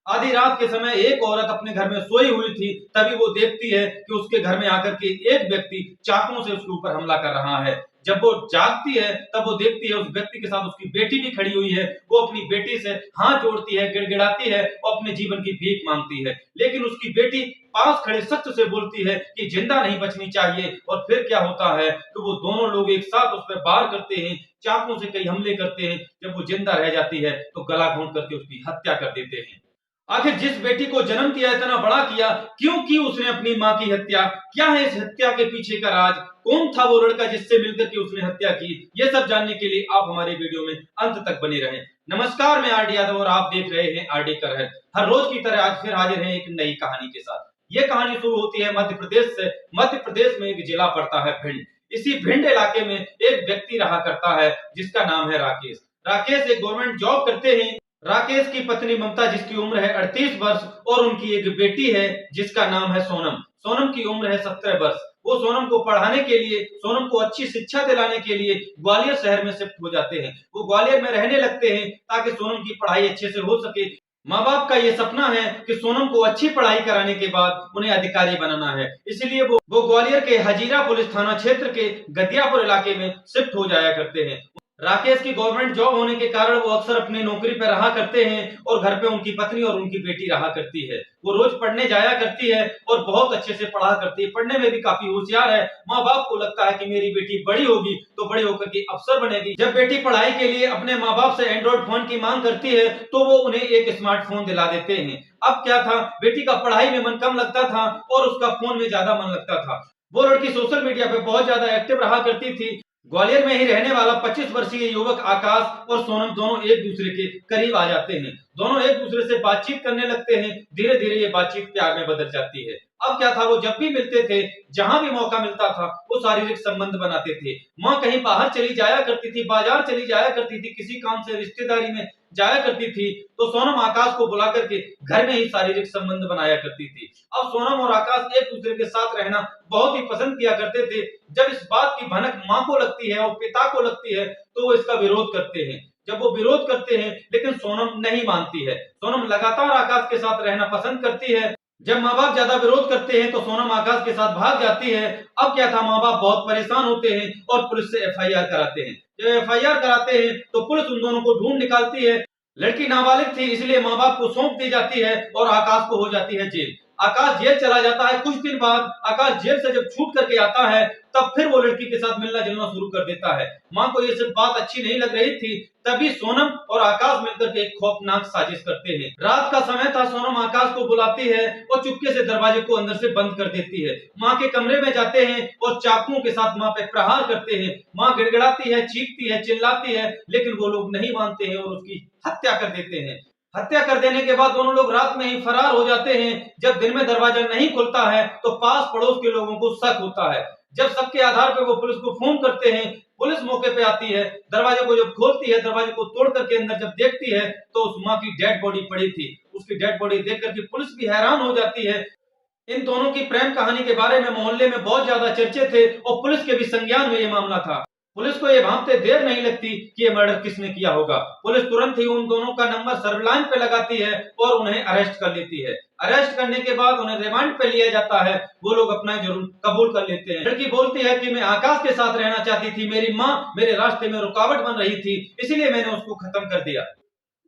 आधी रात के समय एक औरत अपने घर में सोई हुई थी, तभी वो देखती है कि उसके घर में आकर के एक व्यक्ति चाकुओं से उसके ऊपर हमला कर रहा है। जब वो जागती है तब वो देखती है उस व्यक्ति के साथ उसकी बेटी भी खड़ी हुई है। वो अपनी बेटी से हाथ जोड़ती है, गिड़गिड़ाती है और अपने जीवन की भीख मांगती है, लेकिन उसकी बेटी पास खड़े सख्त से बोलती है कि जिंदा नहीं बचनी चाहिए। और फिर क्या होता है कि वो दोनों लोग एक साथ उस पर वार करते हैं, चाकुओं से कई हमले करते हैं। जब वो जिंदा रह जाती है तो गला घोंट करके उसकी हत्या कर देते हैं। आखिर जिस बेटी को जन्म दिया, इतना बड़ा किया, क्यों की उसने अपनी मां की हत्या? क्या है इस हत्या के पीछे का राज? कौन था वो लड़का जिससे मिलकर के उसने हत्या की? ये सब जानने के लिए आप हमारे वीडियो में अंत तक बने रहें। नमस्कार, मैं आरडी यादव और आप देख रहे हैं आरडी करहर। हर रोज की तरह आज फिर हाजिर हैं एक नई कहानी के साथ। ये कहानी शुरू होती है मध्य प्रदेश से। मध्य प्रदेश में एक जिला पड़ता है भिंड। इसी भिंड इलाके में एक व्यक्ति रहा करता है जिसका नाम है राकेश। राकेश एक गवर्नमेंट जॉब करते हैं। राकेश की पत्नी ममता, जिसकी उम्र है 38 वर्ष, और उनकी एक बेटी है जिसका नाम है सोनम। सोनम की उम्र है 17 वर्ष। वो सोनम को पढ़ाने के लिए, सोनम को अच्छी शिक्षा दिलाने के लिए ग्वालियर शहर में शिफ्ट हो जाते हैं। वो ग्वालियर में रहने लगते हैं ताकि सोनम की पढ़ाई अच्छे से हो सके। माँ बाप का ये सपना है कि सोनम को अच्छी पढ़ाई कराने के बाद उन्हें अधिकारी बनाना है, इसलिए वो ग्वालियर के हजीरा पुलिस थाना क्षेत्र के गदियापुर इलाके में शिफ्ट हो जाया करते हैं। राकेश की गवर्नमेंट जॉब होने के कारण वो अक्सर अपनी नौकरी पर रहा करते हैं और घर पे उनकी पत्नी और उनकी बेटी रहा करती है। वो रोज पढ़ने जाया करती है और बहुत अच्छे से पढ़ा करती है, पढ़ने में भी काफी होशियार है। माँ बाप को लगता है कि मेरी बेटी बड़ी होगी तो बड़ी होकर के अफसर बनेगी। जब बेटी पढ़ाई के लिए अपने माँ बाप से एंड्रॉइड फोन की मांग करती है तो वो उन्हें एक स्मार्टफोन दिला देते हैं। अब क्या था, बेटी का पढ़ाई में मन कम लगता था और उसका फोन में ज्यादा मन लगता था। वो लड़की सोशल मीडिया पे बहुत ज्यादा एक्टिव रहा करती थी। ग्वालियर में ही रहने वाला 25 वर्षीय युवक आकाश और सोनम दोनों एक दूसरे के करीब आ जाते हैं। दोनों एक दूसरे से बातचीत करने लगते हैं। धीरे धीरे ये बातचीत प्यार में बदल जाती है। अब क्या था, वो जब भी मिलते थे, जहां भी मौका मिलता था, वो शारीरिक संबंध बनाते थे। माँ कहीं बाहर चली जाया करती थी, बाजार चली जाया करती थी, किसी काम से रिश्तेदारी में जाया करती थी, तो सोनम आकाश को बुला करके घर में ही शारीरिक संबंध बनाया करती थी। अब सोनम और आकाश एक दूसरे के साथ रहना बहुत ही पसंद किया करते थे। जब इस बात की भनक माँ को लगती है और पिता को लगती है तो वो इसका विरोध करते हैं। जब वो विरोध करते हैं लेकिन सोनम नहीं मानती है। सोनम लगातार आकाश के साथ रहना पसंद करती है। जब माँ बाप ज्यादा विरोध करते हैं तो सोनम आकाश के साथ भाग जाती है। अब क्या था, माँ बाप बहुत परेशान होते हैं और पुलिस से एफआईआर कराते हैं। जब एफआईआर कराते हैं तो पुलिस उन दोनों को ढूंढ निकालती है। लड़की नाबालिग थी, इसलिए माँ बाप को सौंप दी जाती है और आकाश को हो जाती है जेल। आकाश जेल चला जाता है। कुछ दिन बाद आकाश जेल से जब छूट करके आता है तब फिर वो लड़की के साथ मिलना जुलना शुरू कर देता है। माँ को ये सब बात अच्छी नहीं लग रही थी। तभी सोनम और आकाश मिलकर के एक खौफनाक साजिश करते हैं। रात का समय था, सोनम आकाश को बुलाती है और चुपके से दरवाजे को अंदर से बंद कर देती है। माँ के कमरे में जाते हैं और चाकुओं के साथ माँ पे प्रहार करते हैं। माँ गिड़गिड़ाती है, चीखती है, चिल्लाती है, लेकिन वो लोग नहीं मानते हैं और उसकी हत्या कर देते हैं। हत्या कर देने के बाद दोनों लोग रात में ही फरार हो जाते हैं। जब दिन में दरवाजा नहीं खुलता है तो पास पड़ोस के लोगों को शक होता है। जब शक के आधार पर वो पुलिस को फोन करते हैं। पुलिस मौके पे आती है। दरवाजे को जब खोलती है, दरवाजे को तोड़ करके अंदर जब देखती है तो उस माँ की डेड बॉडी पड़ी थी। उसकी डेड बॉडी देख करके पुलिस भी हैरान हो जाती है। इन दोनों की प्रेम कहानी के बारे में मोहल्ले में बहुत ज्यादा चर्चे थे और पुलिस के भी संज्ञान में ये मामला था। पुलिस को ये भांपते देर नहीं लगती कि ये मर्डर किसने किया होगा। पुलिस तुरंत ही उन दोनों का नंबर सर्विलांस पे लगाती है और उन्हें अरेस्ट कर लेती है। अरेस्ट करने के बाद उन्हें रिमांड पे लिया जाता है। वो लोग अपना जुर्म कबूल कर लेते हैं। लड़की बोलती है कि मैं आकाश के साथ रहना चाहती थी, मेरी माँ मेरे रास्ते में रुकावट बन रही थी, इसीलिए मैंने उसको खत्म कर दिया।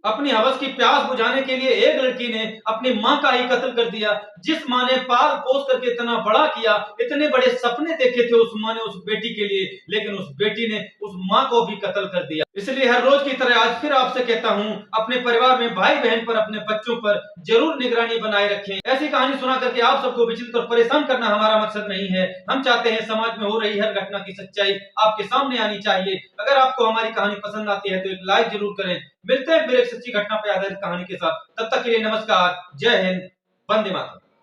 अपनी हवस की प्यास बुझाने के लिए एक लड़की ने अपनी माँ का ही कत्ल कर दिया। जिस माँ ने पाल पोस करके इतना बड़ा किया, इतने बड़े सपने देखे थे उस माँ ने उस बेटी के लिए, लेकिन उस बेटी ने उस माँ को भी कत्ल कर दिया। इसलिए हर रोज की तरह आज फिर आपसे कहता हूँ, अपने परिवार में भाई बहन पर, अपने बच्चों पर जरूर निगरानी बनाए रखें। ऐसी कहानी सुना करके आप सबको विचलित और परेशान करना हमारा मकसद नहीं है। हम चाहते हैं समाज में हो रही हर घटना की सच्चाई आपके सामने आनी चाहिए। अगर आपको हमारी कहानी पसंद आती है तो एक लाइक जरूर करें। मिलते हैं फिर एक सच्ची घटना पर आधारित कहानी के साथ। तब तक के लिए नमस्कार, जय हिंद, वंदे मातरम।